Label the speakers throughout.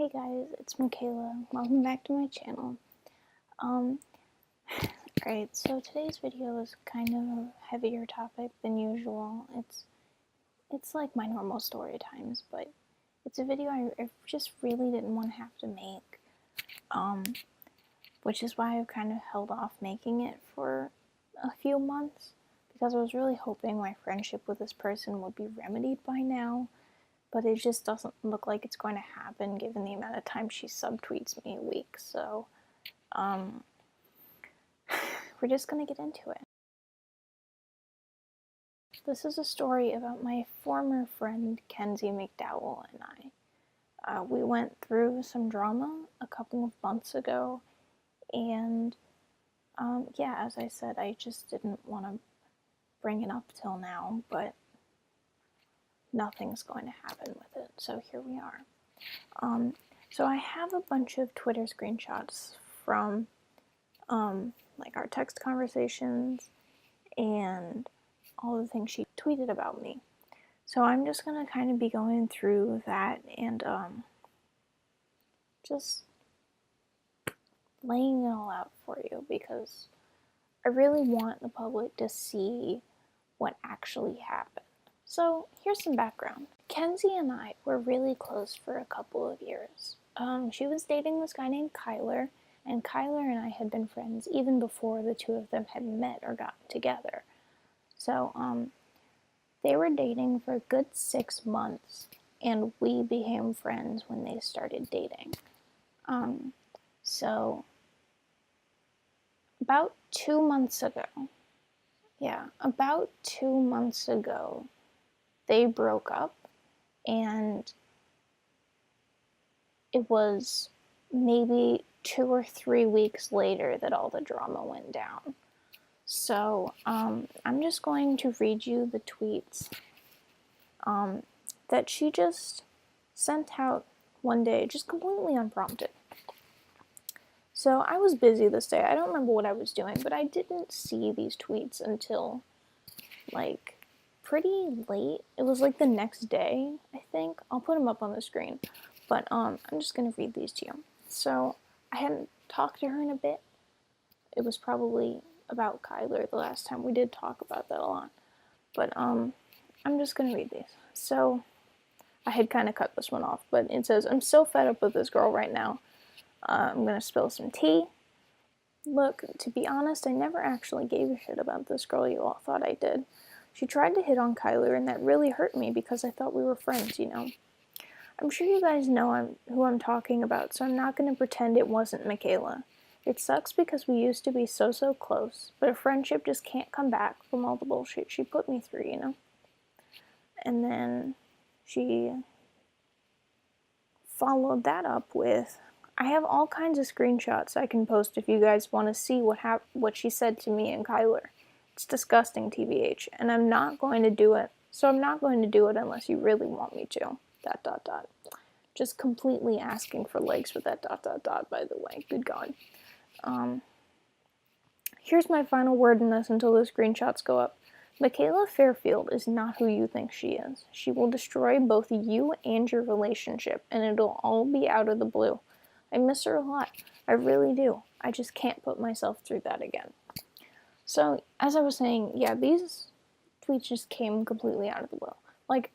Speaker 1: Hey guys, it's Makayla. Welcome back to my channel. Alright, so today's video is kind of a heavier topic than usual. It's like my normal story times, but it's a video I just really didn't want to have to make. Which is why I've kind of held off making it for a few months, because I was really hoping my friendship with this person would be remedied by now. But it just doesn't look like it's going to happen given the amount of time she subtweets me a week. So, we're just going to get into it. This is a story about my former friend Kenzie McDowell and I. We went through some drama a couple of months ago, and yeah, as I said, I just didn't want to bring it up till now, but nothing's going to happen with it, so here we are. So I have a bunch of Twitter screenshots from like our text conversations and all the things she tweeted about me. So I'm just gonna kind of be going through that and just laying it all out for you, because I really want the public to see what actually happened. So here's some background. Kenzie and I were really close for a couple of years. She was dating this guy named Kyler, and Kyler and I had been friends even before the two of them had met or gotten together. So they were dating for a good 6 months, and we became friends when they started dating. So about 2 months ago, they broke up, and it was maybe 2 or 3 weeks later that all the drama went down. So I'm just going to read you the tweets that she just sent out one day, just completely unprompted. So I was busy this day. I don't remember what I was doing, but I didn't see these tweets until like pretty late. It was like the next day, I think. I'll put them up on the screen, but I'm just gonna read these to you. So I hadn't talked to her in a bit. It was probably about Kyler the last time. We did talk about that a lot, but I'm just gonna read these. So I had kind of cut this one off, but it says, "I'm so fed up with this girl right now. I'm gonna spill some tea. Look, to be honest, I never actually gave a shit about this girl you all thought I did. She tried to hit on Kyler, and that really hurt me because I thought we were friends, you know. I'm sure you guys know who I'm talking about, so I'm not going to pretend it wasn't Makayla. It sucks because we used to be so close, but a friendship just can't come back from all the bullshit she put me through, you know." And then she followed that up with, "I have all kinds of screenshots I can post if you guys want to see what she said to me and Kyler. It's disgusting, TBH, and I'm not going to do it, so I'm not going to do it unless you really want me to. ... Just completely asking for likes with that ... by the way. Good God. Here's my final word in this until the screenshots go up. Makayla Fairfield is not who you think she is. She will destroy both you and your relationship, and it'll all be out of the blue. I miss her a lot. I really do. I just can't put myself through that again." So, as I was saying, yeah, these tweets just came completely out of the blue. Like,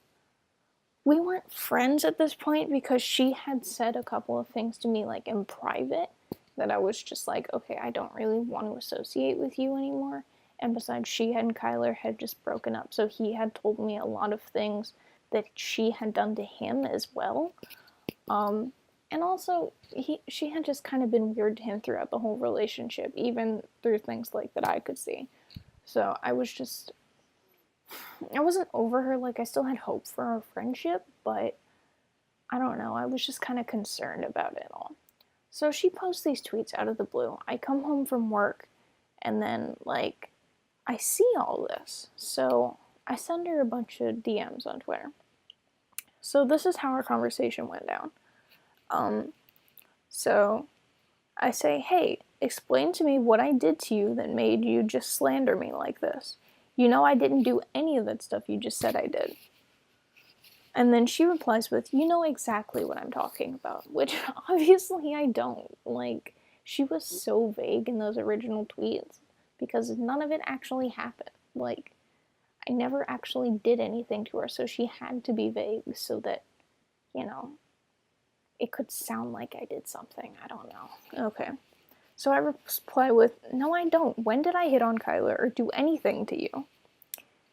Speaker 1: we weren't friends at this point because she had said a couple of things to me, like, in private, that I was just like, okay, I don't really want to associate with you anymore. And besides, she and Kyler had just broken up, so he had told me a lot of things that she had done to him as well. And also, she had just kind of been weird to him throughout the whole relationship, even through things like that I could see. So I wasn't over her. Like, I still had hope for our friendship, but I don't know, I was just kind of concerned about it all. So she posts these tweets out of the blue. I come home from work, and then, like, I see all this. So I send her a bunch of DMs on Twitter. So this is how our conversation went down. So I say, "Hey, explain to me what I did to you that made you just slander me like this. You know I didn't do any of that stuff you just said I did." And then she replies with, you know exactly what I'm talking about, which obviously I don't. Like, she was so vague in those original tweets because none of it actually happened. Like, I never actually did anything to her, so she had to be vague so that, it could sound like I did something. I don't know. Okay. So I reply with, no, I don't. When did I hit on Kyler or do anything to you?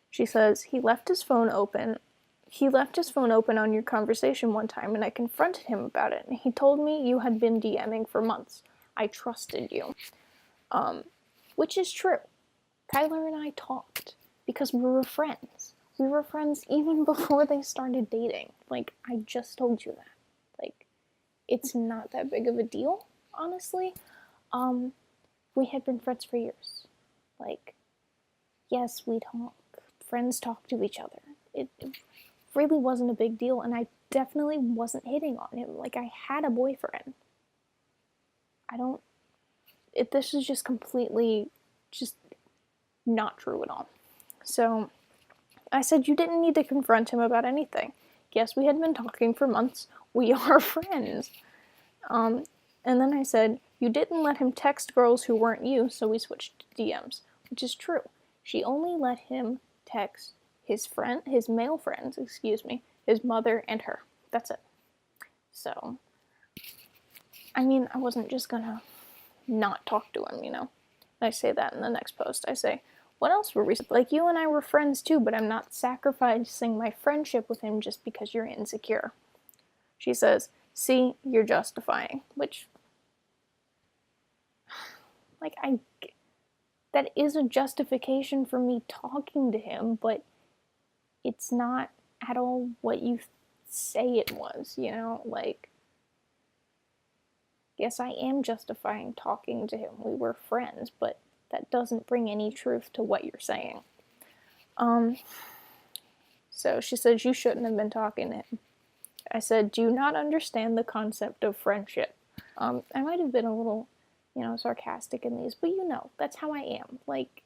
Speaker 1: She says, he left his phone open on your conversation one time, and I confronted him about it, and he told me you had been DMing for months. I trusted you. Which is true. Kyler and I talked because we were friends. We were friends even before they started dating. Like, I just told you that. Like, it's not that big of a deal, honestly. We had been friends for years. Like, yes, we talk. Friends talk to each other. It really wasn't a big deal, and I definitely wasn't hitting on him. Like, I had a boyfriend. This is just completely just not true at all. So I said you didn't need to confront him about anything. Yes, we had been talking for months. We are friends. And then I said, you didn't let him text girls who weren't you, so we switched to DMs, which is true. She only let him text his male friends, his mother and her. That's it. So, I mean, I wasn't just gonna not talk to him. I say that in the next post. I say, what else were we? Like, you and I were friends too, but I'm not sacrificing my friendship with him just because you're insecure. She says, see, you're justifying, which, like, that is a justification for me talking to him, but it's not at all what you say it was, Like, yes, I am justifying talking to him. We were friends, but that doesn't bring any truth to what you're saying. So she says, you shouldn't have been talking to him. I said, do you not understand the concept of friendship? I might have been a little, sarcastic in these, but that's how I am. Like,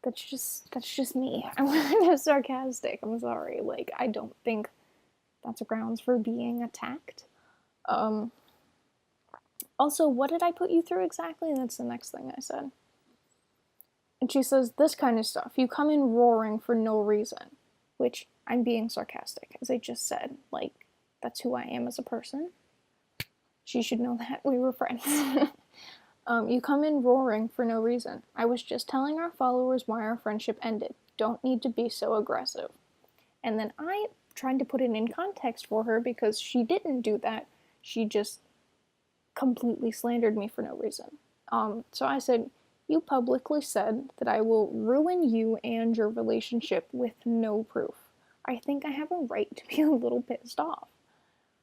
Speaker 1: that's just me. I'm kind of sarcastic. I'm sorry. Like, I don't think that's grounds for being attacked. Also, what did I put you through exactly? That's the next thing I said. And she says, this kind of stuff. You come in roaring for no reason. Which, I'm being sarcastic, as I just said. Like, that's who I am as a person. She should know that we were friends. You come in roaring for no reason. I was just telling our followers why our friendship ended. Don't need to be so aggressive. And then I tried to put it in context for her because she didn't do that. She just completely slandered me for no reason. So I said, you publicly said that I will ruin you and your relationship with no proof. I think I have a right to be a little pissed off.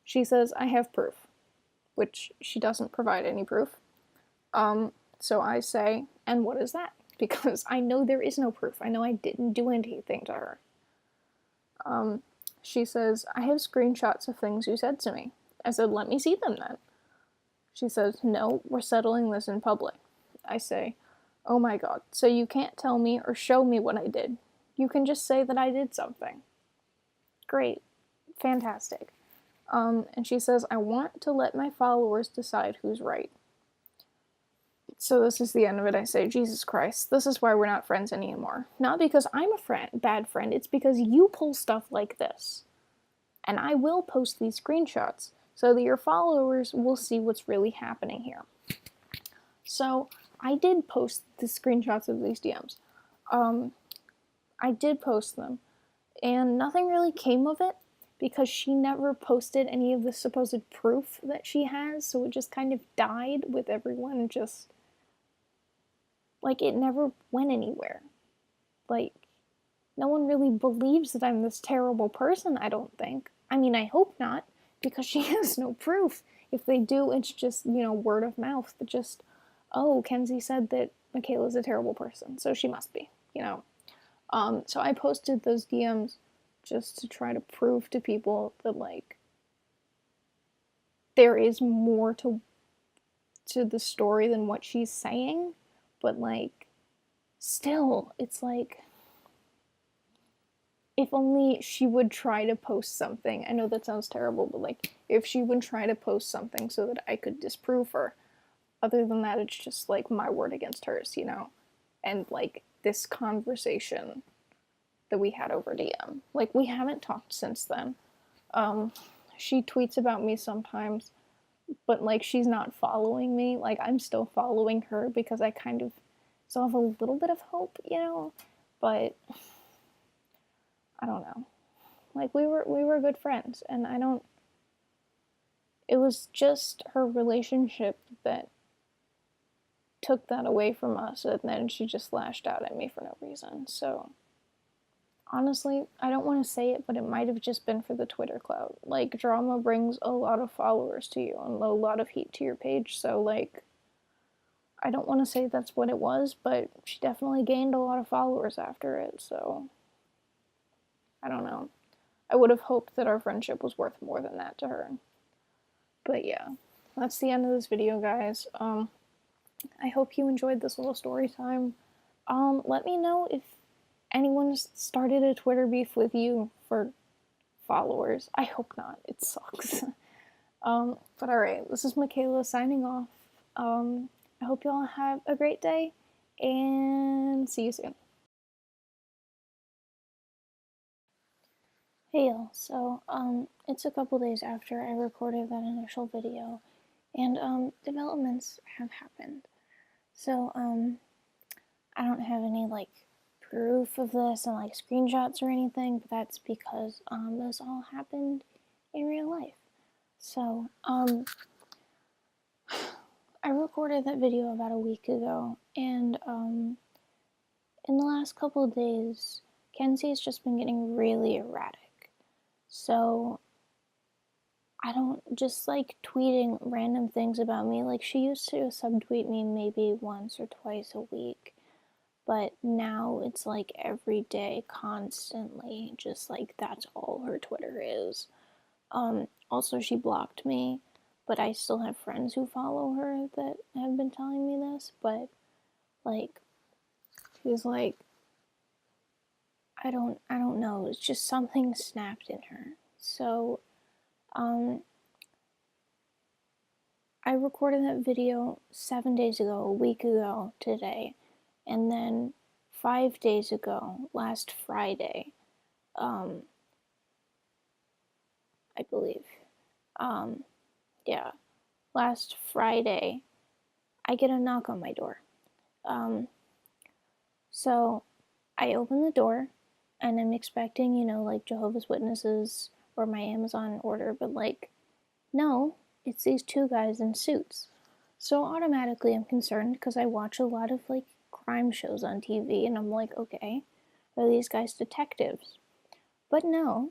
Speaker 1: She says, I have proof, which she doesn't provide any proof. So I say, and what is that? Because I know there is no proof. I know I didn't do anything to her. She says, I have screenshots of things you said to me. I said, let me see them then. She says, no, we're settling this in public. I say, oh my god, so you can't tell me or show me what I did. You can just say that I did something. Great. Fantastic. And she says, I want to let my followers decide who's right. So this is the end of it. I say, Jesus Christ, this is why we're not friends anymore. Not because I'm a bad friend, it's because you pull stuff like this. And I will post these screenshots so that your followers will see what's really happening here. So I did post the screenshots of these DMs. I did post them, and nothing really came of it because she never posted any of the supposed proof that she has, so it just kind of died with everyone just, like, it never went anywhere. Like, no one really believes that I'm this terrible person, I don't think. I mean, I hope not, because she has no proof. If they do, it's just, word of mouth. That just, oh, Kenzie said that Makayla's a terrible person, so she must be, So I posted those DMs just to try to prove to people that, like, there is more to the story than what she's saying, but, like, still, it's like, if only she would try to post something. I know that sounds terrible, but like if she would try to post something so that I could disprove her. Other than that, it's just like my word against hers, you know? And like this conversation that we had over DM. Like we haven't talked since then. She tweets about me sometimes, but like she's not following me. Like I'm still following her because I kind of still have a little bit of hope, you know? But I don't know. Like we were good friends, and I don't. It was just her relationship that took that away from us, and then she just lashed out at me for no reason. So honestly, I don't want to say it, but it might have just been for the Twitter clout. Like drama brings a lot of followers to you and a lot of heat to your page. So like, I don't want to say that's what it was, but she definitely gained a lot of followers after it. So I don't know. I would have hoped that our friendship was worth more than that to her. But yeah, that's the end of this video, guys. I hope you enjoyed this little story time. Let me know if anyone started a Twitter beef with you for followers. I hope not. It sucks. But alright, this is Makayla signing off. I hope you all have a great day, and see you soon. Hey y'all, so it's a couple days after I recorded that initial video, and developments have happened. So I don't have any like proof of this and like screenshots or anything, but that's because this all happened in real life. So I recorded that video about a week ago, and in the last couple of days, Kenzie's just been getting really erratic. So I don't just like tweeting random things about me. Like she used to subtweet me maybe once or twice a week, but now it's like every day, constantly, just like that's all her Twitter is. Also she blocked me, but I still have friends who follow her that have been telling me this, but like she's like I don't know, it's just something snapped in her. So I recorded that video 7 days ago, a week ago today, and then 5 days ago, last Friday, I believe, yeah, last Friday, I get a knock on my door. So I open the door, and I'm expecting, you know, like Jehovah's Witnesses or my Amazon order, but like, no, it's these two guys in suits. So automatically I'm concerned because I watch a lot of like crime shows on TV, and I'm like, okay, are these guys detectives? But no,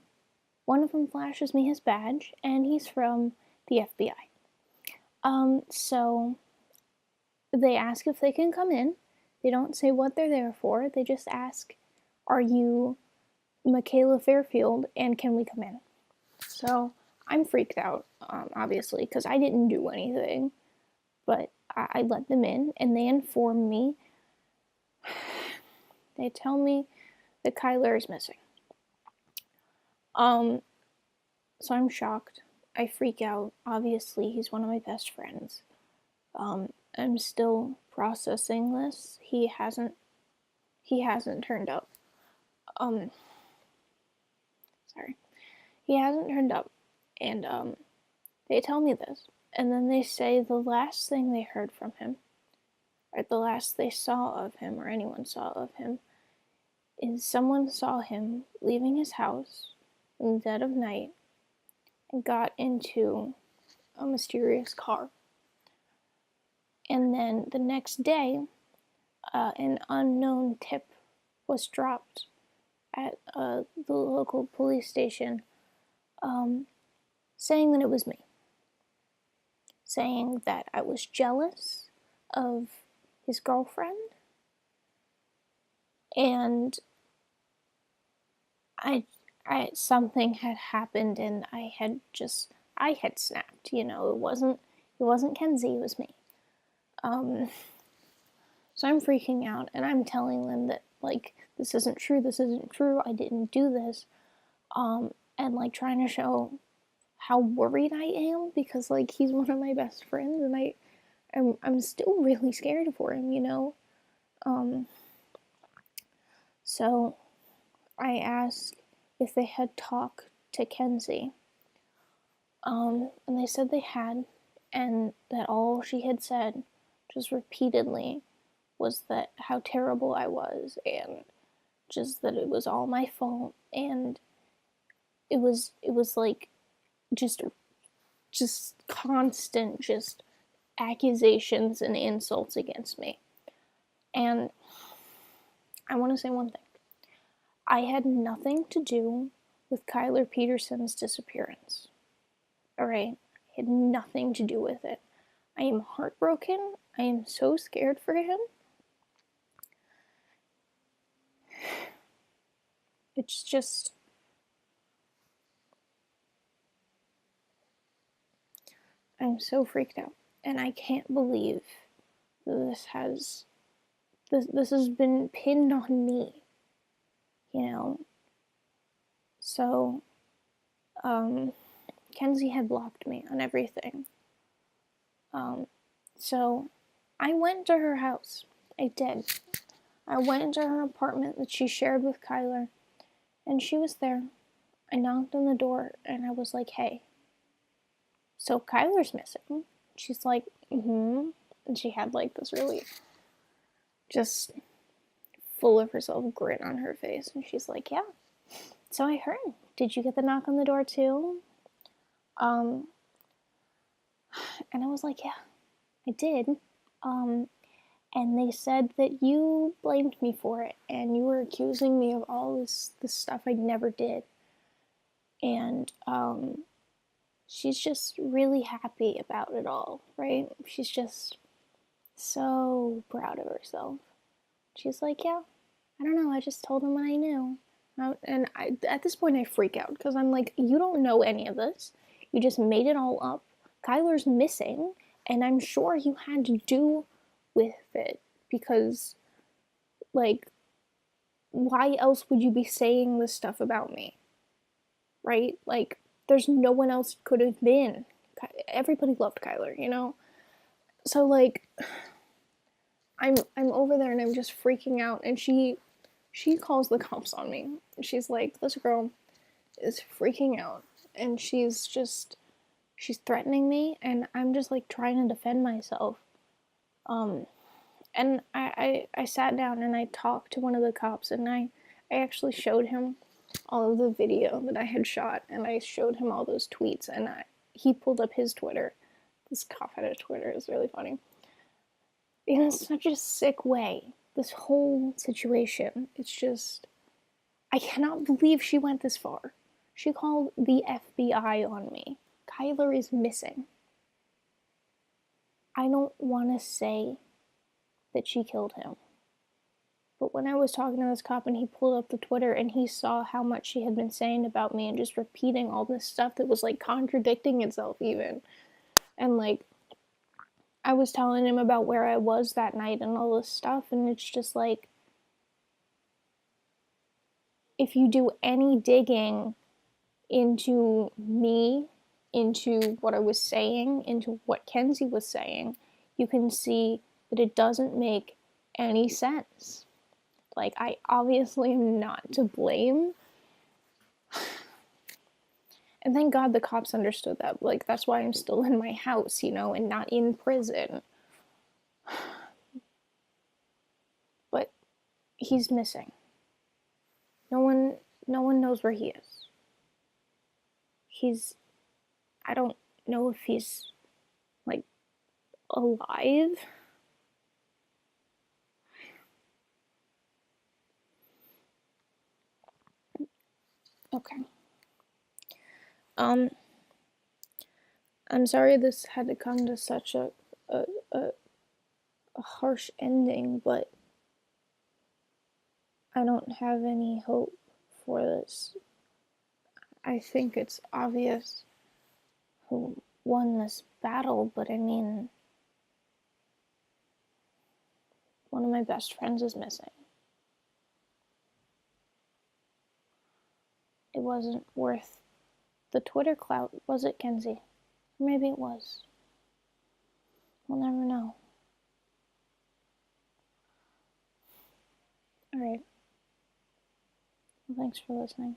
Speaker 1: one of them flashes me his badge, and he's from the FBI. So they ask if they can come in. They don't say what they're there for. They just ask, are you Makayla Fairfield, and can we come in? So I'm freaked out, obviously, because I didn't do anything. But I let them in, and they inform me. They tell me that Kyler is missing. So I'm shocked. I freak out. Obviously, he's one of my best friends. I'm still processing this. He hasn't turned up. Sorry. He hasn't turned up. And they tell me this. And then they say the last thing they heard from him, or the last they saw of him, or anyone saw of him, is someone saw him leaving his house in the dead of night and got into a mysterious car. And then the next day, an unknown tip was dropped at the local police station, saying that it was me. Saying that I was jealous of his girlfriend, and something had happened, and I had snapped. You know, it wasn't Kenzie, it was me. So I'm freaking out, and I'm telling them that like, this isn't true, I didn't do this, and, like, trying to show how worried I am, because, like, he's one of my best friends, and I'm still really scared for him, you know? So I asked if they had talked to Kenzie, and they said they had, and that all she had said, just repeatedly, was that how terrible I was, and just that it was all my fault, and it was like just constant just accusations and insults against me. And I want to say one thing. I had nothing to do with Kyler Peterson's disappearance. Alright? I had nothing to do with it. I am heartbroken. I am so scared for him. It's just... I'm so freaked out. And I can't believe this has been pinned on me. You know? So, Kenzie had blocked me on everything. So I went to her house. I did. I went into her apartment that she shared with Kyler, and she was there. I knocked on the door, and I was like, hey, so Kyler's missing. She's like, mm-hmm. And she had, like, this really just full of herself grin on her face, and she's like, yeah. So I heard. Did you get the knock on the door, too? And I was like, yeah, I did. And they said that you blamed me for it, and you were accusing me of all this stuff I never did. And, she's just really happy about it all, right? She's just so proud of herself. She's like, yeah, I don't know, I just told him what I knew. And at this point, I freak out, because I'm like, you don't know any of this. You just made it all up. Kyler's missing, and I'm sure you had to do with it, because, like, why else would you be saying this stuff about me? Right? Like, there's no one else could have been. Everybody loved Kyler, you know? So, like, I'm over there and I'm just freaking out, and she calls the cops on me. She's like, this girl is freaking out, and she's threatening me, and I'm just, like, trying to defend myself. And I sat down and I talked to one of the cops, and I actually showed him all of the video that I had shot, and I showed him all those tweets, and he pulled up his Twitter. This cop had a Twitter. It was really funny. In such a sick way, this whole situation, it's just, I cannot believe she went this far. She called the FBI on me. Kyler is missing. I don't want to say that she killed him. But when I was talking to this cop and he pulled up the Twitter and he saw how much she had been saying about me and just repeating all this stuff that was, like, contradicting itself even. And, like, I was telling him about where I was that night and all this stuff, and it's just like, if you do any digging into me, into what I was saying, into what Kenzie was saying, you can see that it doesn't make any sense. Like, I obviously am not to blame. And thank God the cops understood that. Like, that's why I'm still in my house, you know, and not in prison. But he's missing. No one knows where he is. I don't know if he's, like, alive. Okay. I'm sorry this had to come to such a harsh ending, but I don't have any hope for this. I think it's obvious who won this battle, but I mean, one of my best friends is missing. it wasn't worth the Twitter clout, was it, Kenzie? Or maybe it was. We'll never know. Alright. Well, thanks for listening.